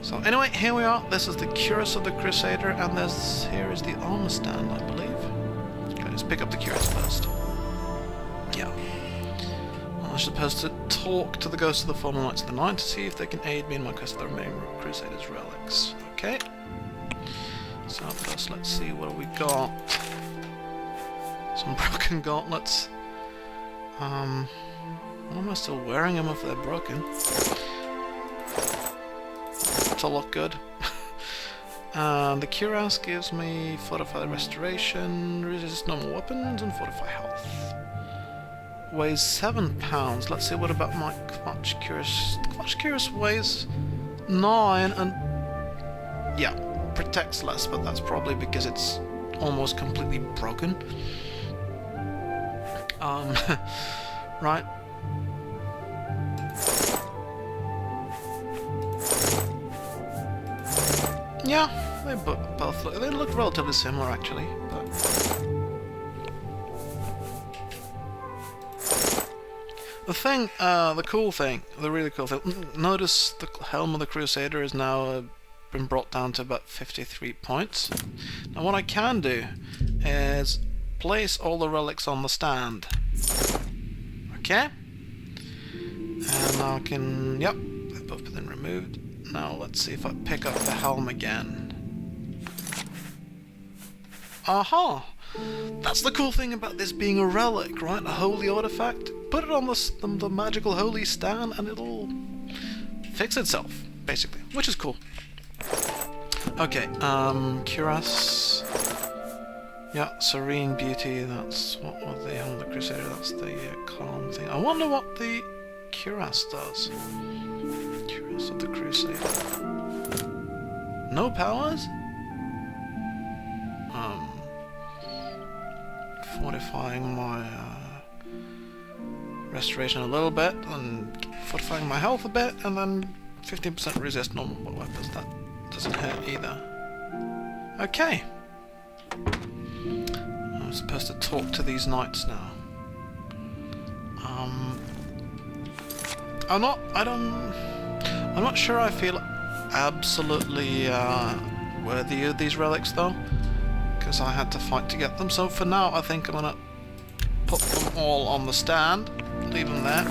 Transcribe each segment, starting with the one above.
So anyway, here we are. This is the Cuirass of the Crusader, and here is the armor stand, I believe. Okay, let's pick up the Cuirass first. Yeah. I'm supposed to talk to the ghosts of the former Knights of the Nine to see if they can aid me in my quest for the remaining Crusaders' relics. Okay. So first, let's see what we got. Some broken gauntlets. Why am I still wearing them if they're broken? To look good. The Cuirass gives me Fortify Restoration, resist normal weapons, and Fortify Health. Weighs 7 pounds. Let's see what about my Kvatch Cuirass. The Kvatch Cuirass weighs 9 and... yeah, protects less, but that's probably because it's almost completely broken. Right. Yeah, they both look relatively similar actually, but the cool thing, the really cool thing, notice the helm of the Crusader is now been brought down to about 53 points. Now what I can do is place all the relics on the stand. Okay? And now I can, yep, they've both been removed. Now let's see if I pick up the helm again. Aha! That's the cool thing about this being a relic, right? A holy artifact. Put it on the magical holy stand and it'll fix itself, basically, which is cool. Okay, Cuirass. Yeah, Serene Beauty, that's what was the helm of the Crusader, that's the calm thing. I wonder what the Cuirass does. Cuirass of the Crusader. No powers? Fortifying my restoration a little bit, and fortifying my health a bit, and then 15% resist normal weapons. That doesn't hurt either. Okay. I'm supposed to talk to these knights now. I'm not sure I feel absolutely worthy of these relics though, because I had to fight to get them. So for now, I think I'm gonna put them all on the stand, leave them there,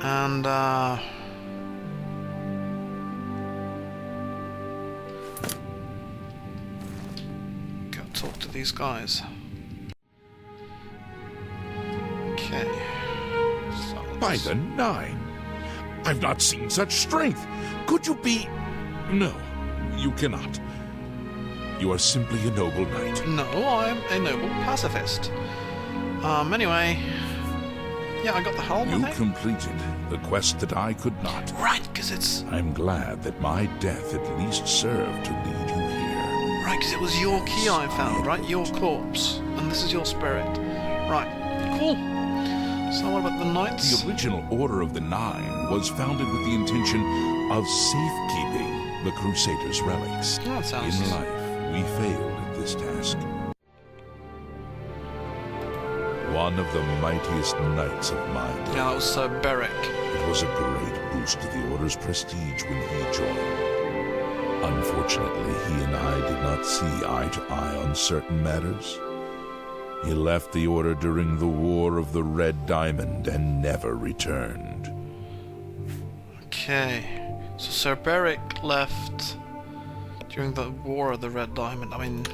and go talk to these guys. Okay. By the Nine! I've not seen such strength! Could you be... No, you cannot. You are simply a noble knight. No, I'm a noble pacifist. Anyway... yeah, I got the helm, You completed the quest that I could not. Right, because it's... I'm glad that my death at least served to lead you here. Right, because it was your key I found, right? Your corpse. And this is your spirit. Right, cool. So what about the knights? The original Order of the Nine was founded with the intention of safekeeping the Crusaders' relics. Oh, that sounds... In life, we failed at this task. One of the mightiest knights of my day. Yeah, that was Sir Beric. It was a great boost to the Order's prestige when he joined. Unfortunately, he and I did not see eye to eye on certain matters. He left the Order during the War of the Red Diamond and never returned. Okay, so Sir Beric left during the War of the Red Diamond. I mean...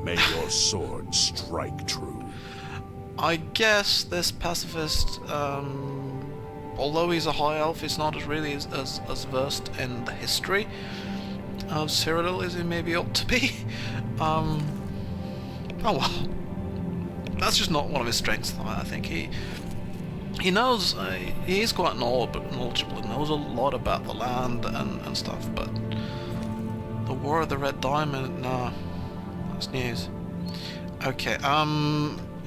May your sword strike true. I guess this pacifist, although he's a high elf, he's not really as versed in the history of Cyrodiil as he maybe ought to be. Oh well. That's just not one of his strengths, I think. He knows, he is quite knowledgeable, and knows a lot about the land and stuff, but the War of the Red Diamond, nah, that's news. Okay,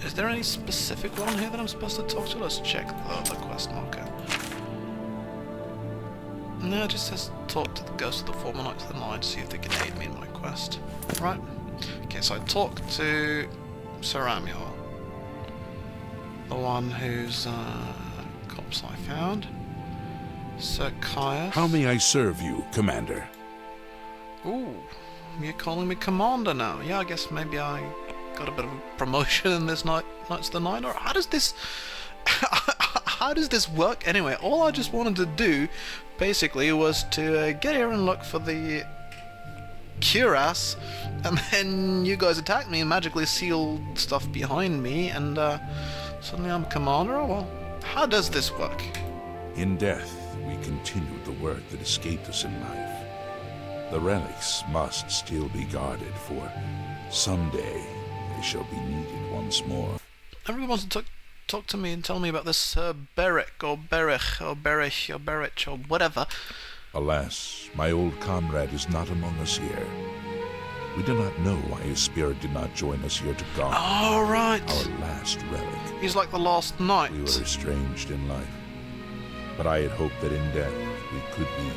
is there any specific one here that I'm supposed to talk to? Let's check the quest marker. No, it just says talk to the ghosts of the former Knights of the Nine to see if they can aid me in my quest. Right. Okay, so I talk to Cerralvus, the one whose corpse I found. Sir Caius. How may I serve you, Commander? Ooh, you're calling me Commander now. Yeah, I guess maybe I got a bit of a promotion in this Knights of the Nine, or how does this... how does this work anyway? All I just wanted to do, basically, was to get here and look for the Cuirass, and then you guys attacked me and magically sealed stuff behind me, and suddenly I'm Commander? Oh, well, how does this work? In death, we continued the work that escaped us in life. The relics must still be guarded, for someday they shall be needed once more. Everyone wants to talk to me and tell me about this Beric, or Berich, or Berich, or Berich, or whatever. Alas, my old comrade is not among us here. We do not know why his spirit did not join us here to guard Oh, right. our last relic. He's like the last knight. We were estranged in life, but I had hoped that in death we could be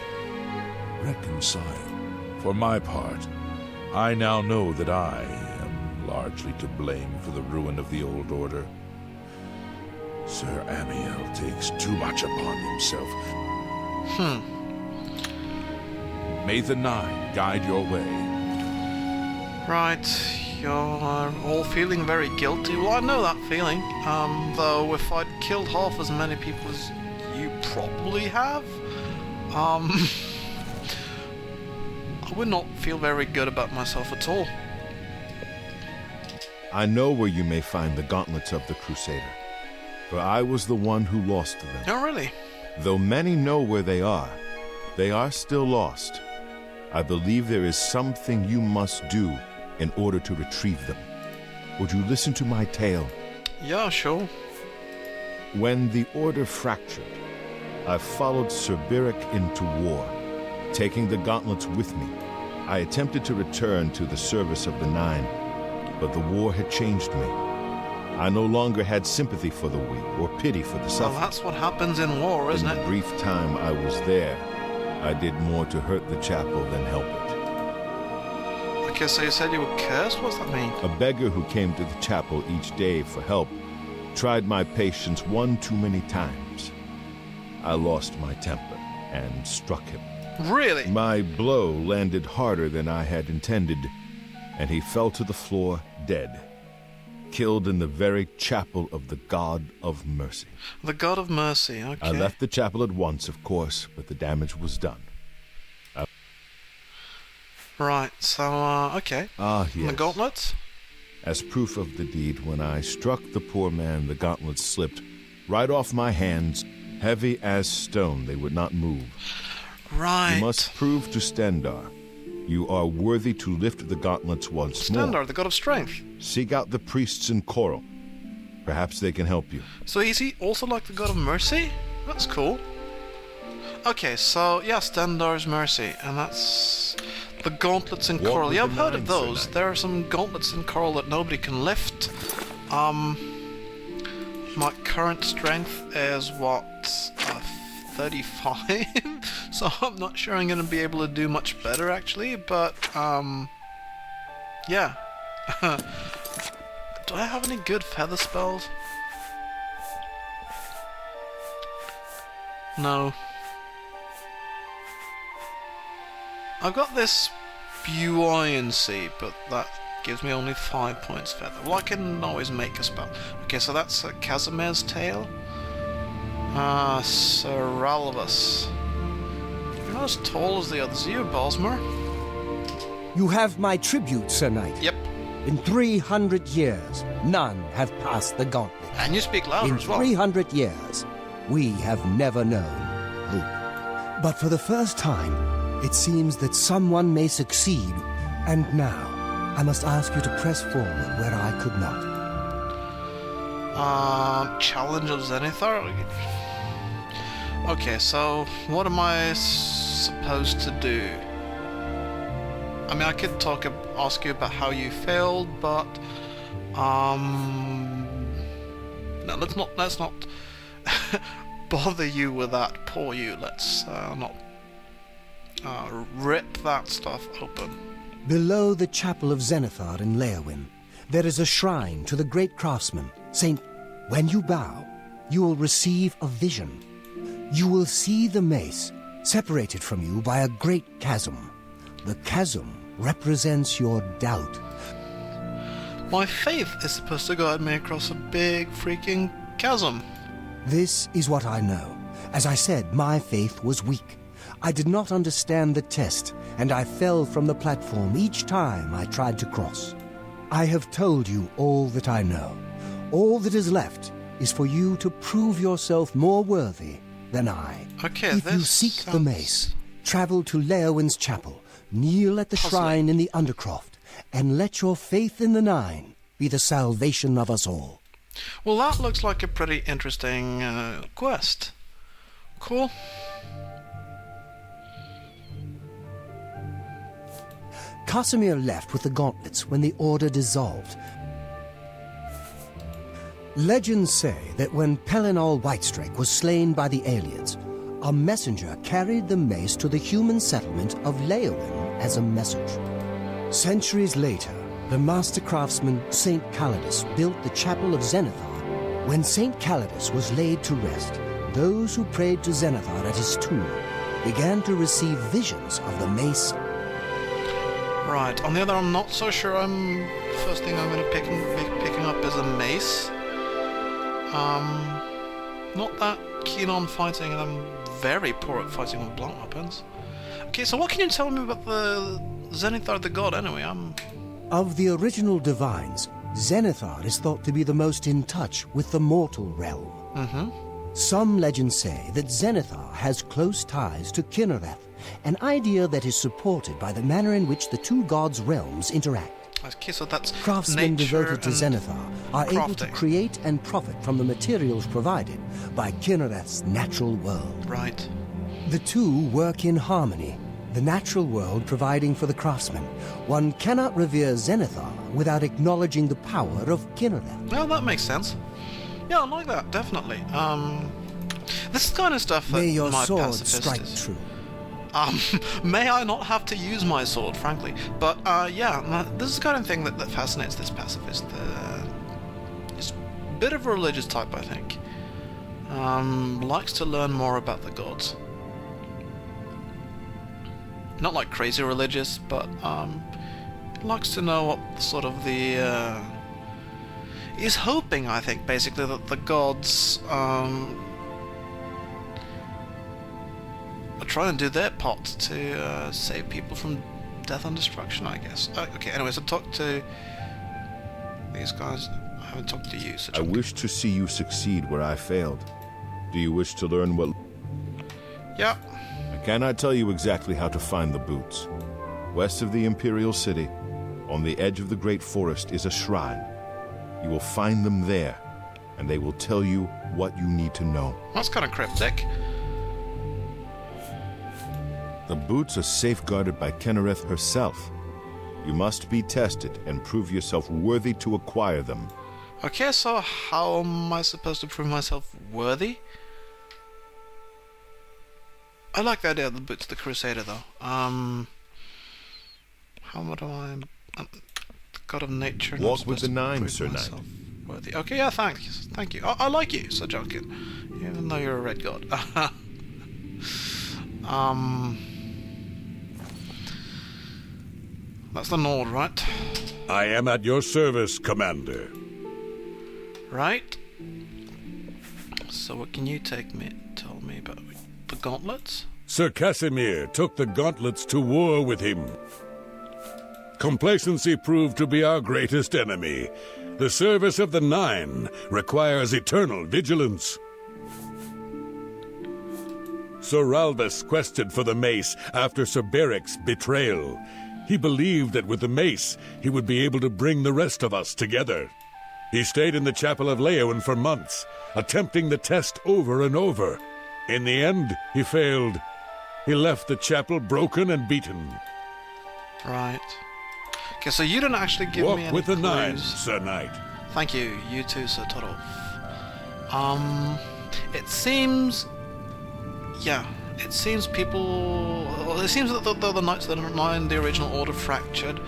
reconciled. For my part, I now know that I am largely to blame for the ruin of the old order. Sir Amiel takes too much upon himself. May the Nine guide your way. Right, you're all feeling very guilty. Well, I know that feeling. Though if I'd killed half as many people as you probably have, I would not feel very good about myself at all. I know where you may find the gauntlets of the Crusader, for I was the one who lost them. Oh, really? Though many know where they are still lost. I believe there is something you must do in order to retrieve them. Would you listen to my tale? Yeah, sure. When the Order fractured, I followed Sir Beric into war, taking the gauntlets with me. I attempted to return to the service of the Nine, but the war had changed me. I no longer had sympathy for the weak or pity for the Well, suffering. that's what happens in war, isn't In the it? brief time I was there, I did more to hurt the chapel than help it. Okay, so you said you were cursed? What does that mean? A beggar who came to the chapel each day for help tried my patience one too many times. I lost my temper and struck him. Really? My blow landed harder than I had intended, and he fell to the floor dead, killed in the very chapel of the God of Mercy. The God of Mercy, okay. I left the chapel at once, of course, but the damage was done. Right, so, okay. Ah, And yes. the gauntlets? As proof of the deed, when I struck the poor man, the gauntlets slipped right off my hands, heavy as stone. They would not move. Right. You must prove to Stendar you are worthy to lift the gauntlets once more. Stendar, the God of Strength. Seek out the priests in Coral. Perhaps they can help you. So is he also like the God of Mercy? That's cool. Okay, so, yeah, Stendar's Mercy, and that's the gauntlets in Walk Coral. with Yeah, the I've heard of Nine, Sir those. Knight. There are some gauntlets in Coral that nobody can lift. My current strength is, what, 35? So I'm not sure I'm going to be able to do much better, actually, but, yeah. Do I have any good feather spells? No. I've got this buoyancy, but that gives me only 5 points feather. Well, I can always make a spell. Okay, so that's Casimir's tail. Cerralvus. You're not as tall as the others, are you, Bosmer? You have my tribute, Sir Knight. Yep. In 300 years, none have passed the gauntlet. And you speak louder In as well. 300 years, we have never known hope. But for the first time, it seems that someone may succeed. And now, I must ask you to press forward where I could not. Challenge of Zenithar? Okay, so what am I supposed to do? I mean, I could ask you about how you failed, but no, let's not bother you with that. Poor you. Let's not rip that stuff open. Below the chapel of Zenithar in Leowyn, there is a shrine to the great craftsman, Saint. When you bow, you will receive a vision. you will see the mace separated from you by a great chasm. The chasm represents your doubt. My faith is supposed to guide me across a big freaking chasm. This is what I know. As I said, my faith was weak. I did not understand the test, and I fell from the platform each time I tried to cross. I have told you all that I know. All that is left is for you to prove yourself more worthy than I. Okay, if you this seek the sounds mace, travel to Leowin's chapel, kneel at the puzzling. shrine in the Undercroft, and let your faith in the Nine be the salvation of us all. Well, that looks like a pretty interesting quest. Cool. Casimir left with the gauntlets when the Order dissolved. Legends say that when Pelinal Whitestrake was slain by the aliens, a messenger carried the mace to the human settlement of Leowin as a message. Centuries later, the master craftsman St. Calidus built the Chapel of Zenithar. When St. Calidus was laid to rest, those who prayed to Zenithar at his tomb began to receive visions of the mace. Right. On the other, I'm not so sure. First thing I'm going to be picking up is a mace. Not that keen on fighting, and I'm very poor at fighting with blunt weapons. Okay, so what can you tell me about the Zenithar the God anyway? Of the original divines, Zenithar is thought to be the most in touch with the mortal realm. Some legends say that Zenithar has close ties to Kinnereth, an idea that is supported by the manner in which the two gods' realms interact. Okay, so that's Craftsmen nature devoted to and Zenithar are able to crafting. create and profit from the materials provided by Kinnereth's natural world. Right. The two work in harmony, the natural world providing for the craftsman. One cannot revere Zenithar without acknowledging the power of Kinnereth. Well, that makes sense. Yeah, I like that, definitely. This is the kind of stuff that May your my sword pacifist strike is. true. May I not have to use my sword, frankly. But, yeah, this is the kind of thing that fascinates this pacifist. He's a bit of a religious type, I think. Likes to learn more about the gods. Not like crazy religious, but, likes to know what sort of the, he's hoping, I think, basically, that the gods, are trying to do their part to save people from death and destruction, I guess. Okay, anyways, I talked to these guys. I haven't talked to you, so I wish to see you succeed where I failed. Do you wish to learn what... Yeah. I cannot tell you exactly how to find the boots. West of the Imperial City, on the edge of the Great Forest, is a shrine. You will find them there, and they will tell you what you need to know. That's kind of cryptic. The boots are safeguarded by Kinnereth herself. You must be tested and prove yourself worthy to acquire them. Okay, so how am I supposed to prove myself worthy? I like the idea of the boots, the Crusader, though. How would I... God of Nature... not Walk with supposed the to Nine, prove Sir Knight. myself worthy. Okay, yeah, thanks. Thank you. I like you, Sir Junkin. Even though you're a red god. That's the Nord, right? I am at your service, Commander. Right. So what can you tell me about the gauntlets? Sir Casimir took the gauntlets to war with him. Complacency proved to be our greatest enemy. The service of the Nine requires eternal vigilance. Cerralvus quested for the mace after Cerberic's betrayal. He believed that with the mace, he would be able to bring the rest of us together. He stayed in the Chapel of Leowin for months, attempting the test over and over. In the end, he failed. He left the chapel broken and beaten. Right. Okay, so you didn't actually give me Walk any with the clues. Nine, Sir Knight. Thank you. You too, Sir Todolf. It seems... Yeah, it seems people... Well, it seems that the Knights of the Nine, the original order, fractured.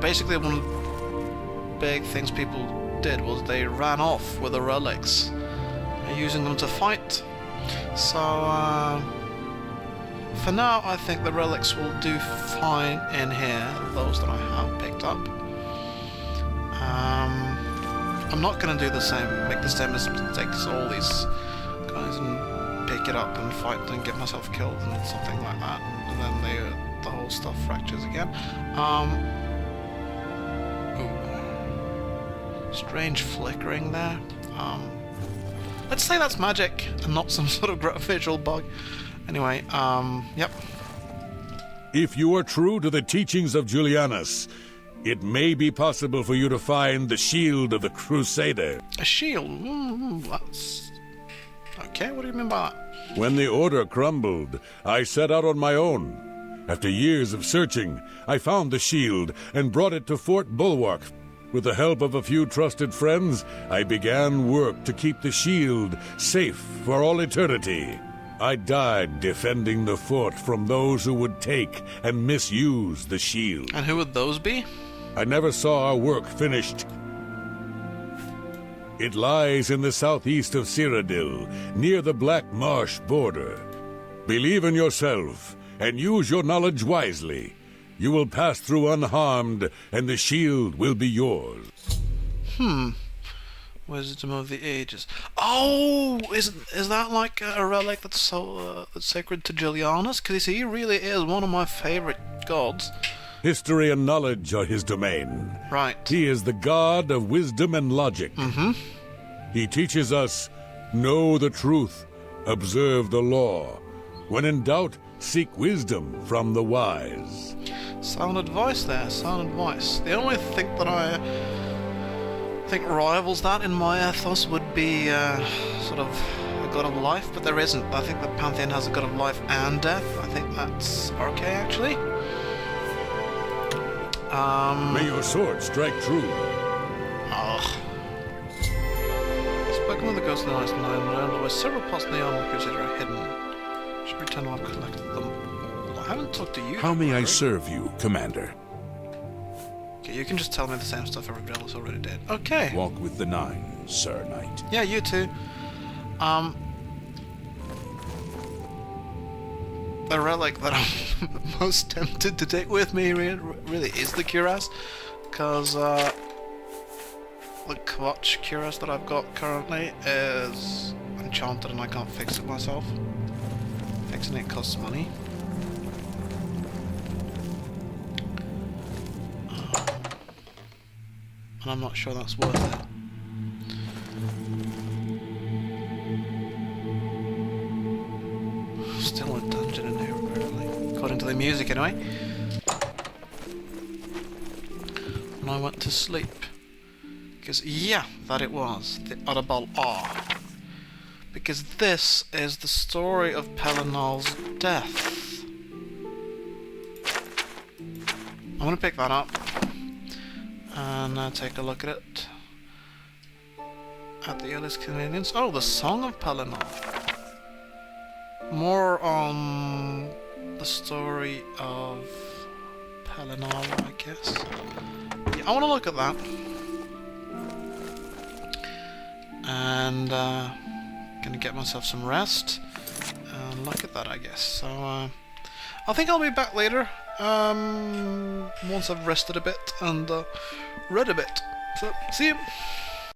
Basically, one of the big things people did was they ran off with the relics, using them to fight So, for now, I think the relics will do fine in here, those that I have picked up. I'm not going to do the same, make the same mistake as all these guys and pick it up and fight and get myself killed and something like that, and then the whole stuff fractures again. Ooh. Strange flickering there. Let's say that's magic and not some sort of visual bug. Anyway, yep. If you are true to the teachings of Julianus, it may be possible for you to find the shield of the Crusader. A shield? That's... Okay, what do you mean by that? When the Order crumbled, I set out on my own. After years of searching, I found the shield and brought it to Fort Bulwark. With the help of a few trusted friends, I began work to keep the shield safe for all eternity. I died defending the fort from those who would take and misuse the shield. And who would those be? I never saw our work finished. It lies in the southeast of Cyrodiil, near the Black Marsh border. Believe in yourself, and use your knowledge wisely. You will pass through unharmed, and the shield will be yours. Wisdom of the Ages. Oh, is that like a relic that's so that's sacred to Julianus? Because he really is one of my favorite gods. History and knowledge are his domain. Right. He is the god of wisdom and logic. He teaches us, know the truth, observe the law. When in doubt, seek wisdom from the wise. Sound advice there, sound advice. The only thing that I think rivals that in my ethos would be sort of a god of life, but there isn't. I think the Pantheon has a god of life and death. I think that's okay, actually. May your sword strike true. Spoken with the ghost of the Ice Nine, where several parts of the armor Crusader are hidden. Should return when I've collected them all. I haven't talked to you. How may I serve you, Commander? Okay, you can just tell me the same stuff everybody else already did. Okay. Walk with the Nine, Sir Knight. Yeah, you too. The relic that I'm most tempted to take with me really is the Cuirass, because the Kvatch Cuirass that I've got currently is enchanted and I can't fix it myself. Fixing it costs money. And I'm not sure that's worth it. Still a dungeon in here, apparently. According to the music, anyway. And I went to sleep. Because, yeah, that it was. The Audible R. Because this is the story of Pelinal's death. I'm gonna pick that up. And take a look at it. At the earliest convenience. Oh, the Song of Pelinal. More on the story of Pelinal, I guess. Yeah, I want to look at that. And gonna get myself some rest and look at that, I guess. So I think I'll be back later once I've rested a bit and read a bit. So see you.